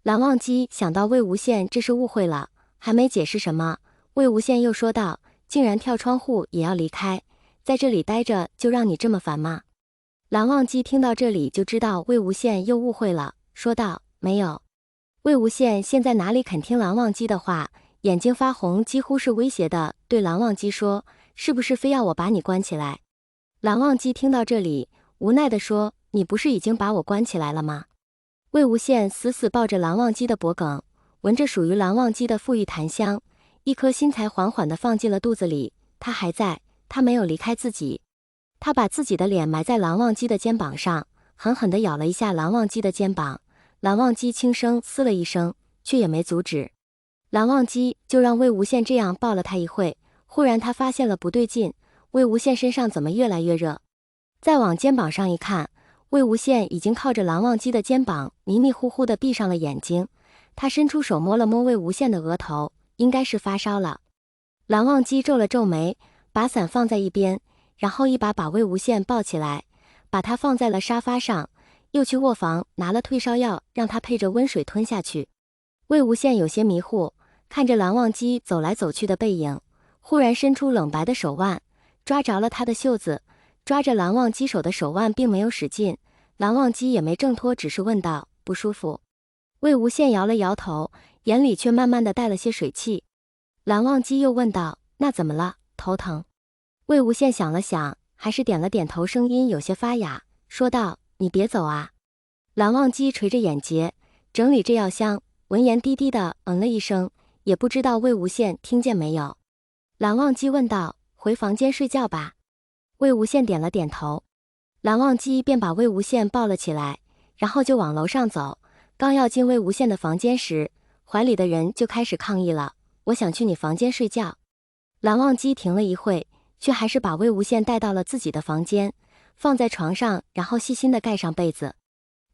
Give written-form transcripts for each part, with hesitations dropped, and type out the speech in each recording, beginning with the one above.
蓝忘机想到魏无羡这是误会了，还没解释什么，魏无羡又说道：“竟然跳窗户也要离开，在这里待着就让你这么烦吗？”蓝忘机听到这里就知道魏无羡又误会了，说道：“没有。”魏无羡现在哪里肯听蓝忘机的话，眼睛发红，几乎是威胁的对蓝忘机说：“是不是非要我把你关起来？”蓝忘机听到这里，无奈地说：“你不是已经把我关起来了吗？”魏无羡死死抱着蓝忘机的脖颈，闻着属于蓝忘机的馥郁檀香，一颗心才缓缓地放进了肚子里。他还在，他没有离开自己。他把自己的脸埋在蓝忘机的肩膀上，狠狠地咬了一下蓝忘机的肩膀。蓝忘机轻声嘶了一声，却也没阻止。蓝忘机就让魏无羡这样抱了他一会，忽然他发现了不对劲，魏无羡身上怎么越来越热？再往肩膀上一看，魏无羡已经靠着蓝忘机的肩膀，迷迷糊糊地闭上了眼睛。他伸出手摸了摸魏无羡的额头，应该是发烧了。蓝忘机皱了皱眉，把伞放在一边，然后一把把魏无羡抱起来，把他放在了沙发上，又去卧房拿了退烧药，让他配着温水吞下去。魏无羡有些迷糊，看着蓝忘机走来走去的背影，忽然伸出冷白的手腕，抓着了他的袖子。抓着蓝忘机手的手腕并没有使劲，蓝忘机也没挣脱，只是问道：“不舒服？”魏无羡摇了摇头，眼里却慢慢的带了些水汽。蓝忘机又问道：“那怎么了？头疼？”魏无羡想了想，还是点了点头，声音有些发哑，说道：“你别走啊。”蓝忘机垂着眼睫，整理着药箱，闻言低低的了一声，也不知道魏无羡听见没有。蓝忘机问道：“回房间睡觉吧。”魏无羡点了点头，蓝忘机便把魏无羡抱了起来，然后就往楼上走。刚要进魏无羡的房间时，怀里的人就开始抗议了：“我想去你房间睡觉。”蓝忘机停了一会，却还是把魏无羡带到了自己的房间，放在床上，然后细心的盖上被子。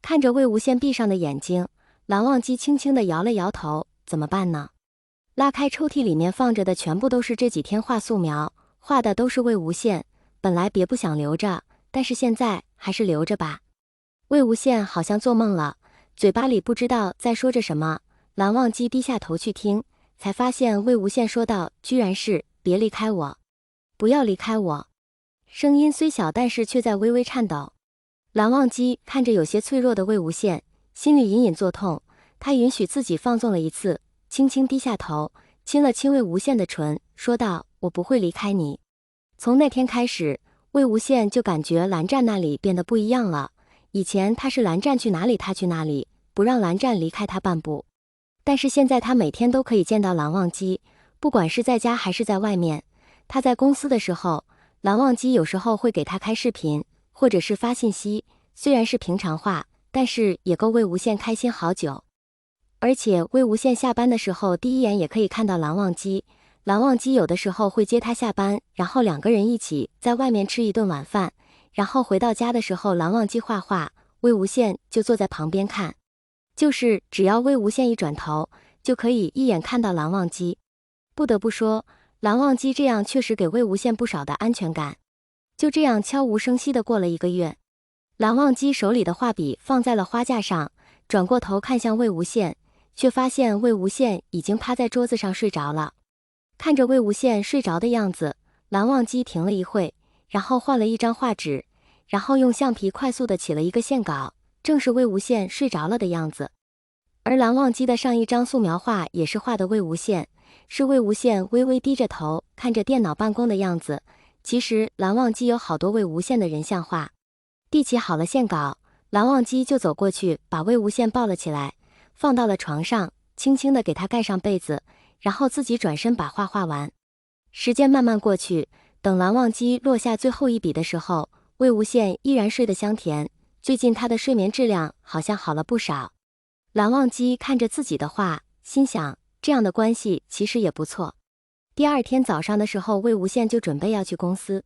看着魏无羡闭上的眼睛，蓝忘机轻轻的摇了摇头：“怎么办呢？”拉开抽屉，里面放着的全部都是这几天画素描，画的都是魏无羡。本来别不想留着，但是现在还是留着吧。魏无羡好像做梦了，嘴巴里不知道在说着什么。蓝忘机低下头去听，才发现魏无羡说道，居然是别离开我，不要离开我。声音虽小，但是却在微微颤抖。蓝忘机看着有些脆弱的魏无羡，心里隐隐作痛。他允许自己放纵了一次，轻轻低下头，亲了亲魏无羡的唇，说道：“我不会离开你。”从那天开始，魏无羡就感觉蓝湛那里变得不一样了。以前他是蓝湛去哪里他去哪里，不让蓝湛离开他半步。但是现在他每天都可以见到蓝忘机，不管是在家还是在外面。他在公司的时候，蓝忘机有时候会给他开视频，或者是发信息，虽然是平常话，但是也够魏无羡开心好久。而且魏无羡下班的时候，第一眼也可以看到蓝忘机。蓝忘机有的时候会接他下班，然后两个人一起在外面吃一顿晚饭，然后回到家的时候，蓝忘机画画，魏无羡就坐在旁边看。就是只要魏无羡一转头，就可以一眼看到蓝忘机。不得不说，蓝忘机这样确实给魏无羡不少的安全感。就这样悄无声息的过了1个月，蓝忘机手里的画笔放在了花架上，转过头看向魏无羡，却发现魏无羡已经趴在桌子上睡着了。看着魏无羡睡着的样子，蓝忘机停了一会，然后换了一张画纸，然后用橡皮快速的起了一个线稿，正是魏无羡睡着了的样子。而蓝忘机的上一张素描画也是画的魏无羡，是魏无羡微微低着头看着电脑办公的样子。其实蓝忘机有好多魏无羡的人像画。递起好了线稿，蓝忘机就走过去把魏无羡抱了起来，放到了床上，轻轻的给他盖上被子，然后自己转身把画画完。时间慢慢过去，等蓝忘机落下最后一笔的时候，魏无羡依然睡得香甜，最近他的睡眠质量好像好了不少。蓝忘机看着自己的画，心想这样的关系其实也不错。第二天早上的时候，魏无羡就准备要去公司。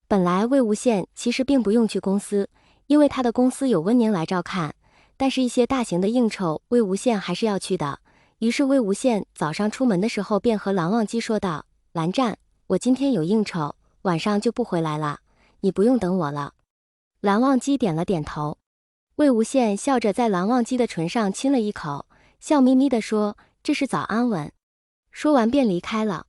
本来魏无羡其实并不用去公司，因为他的公司有温宁来照看，但是一些大型的应酬，魏无羡还是要去的。于是魏无羡早上出门的时候便和蓝忘机说道：“蓝湛，我今天有应酬，晚上就不回来了，你不用等我了。”蓝忘机点了点头。魏无羡笑着在蓝忘机的唇上亲了一口，笑眯眯地说：“这是早安吻。”说完便离开了。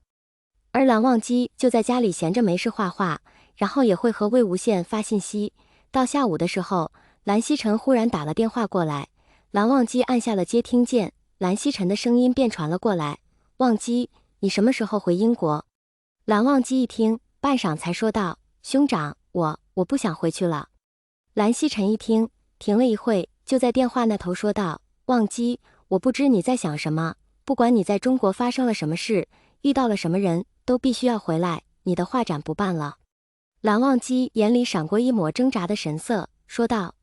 而蓝忘机就在家里闲着没事画画，然后也会和魏无羡发信息。到下午的时候，蓝曦臣忽然打了电话过来，蓝忘机按下了接听键，蓝曦臣的声音便传了过来：“忘机，你什么时候回英国？”蓝忘机一听，半晌才说道：“兄长，我不想回去了。”蓝曦臣一听，停了一会，就在电话那头说道：“忘机，我不知你在想什么，不管你在中国发生了什么事，遇到了什么人，都必须要回来，你的画展不办了。”蓝忘机眼里闪过一抹挣扎的神色，说道：“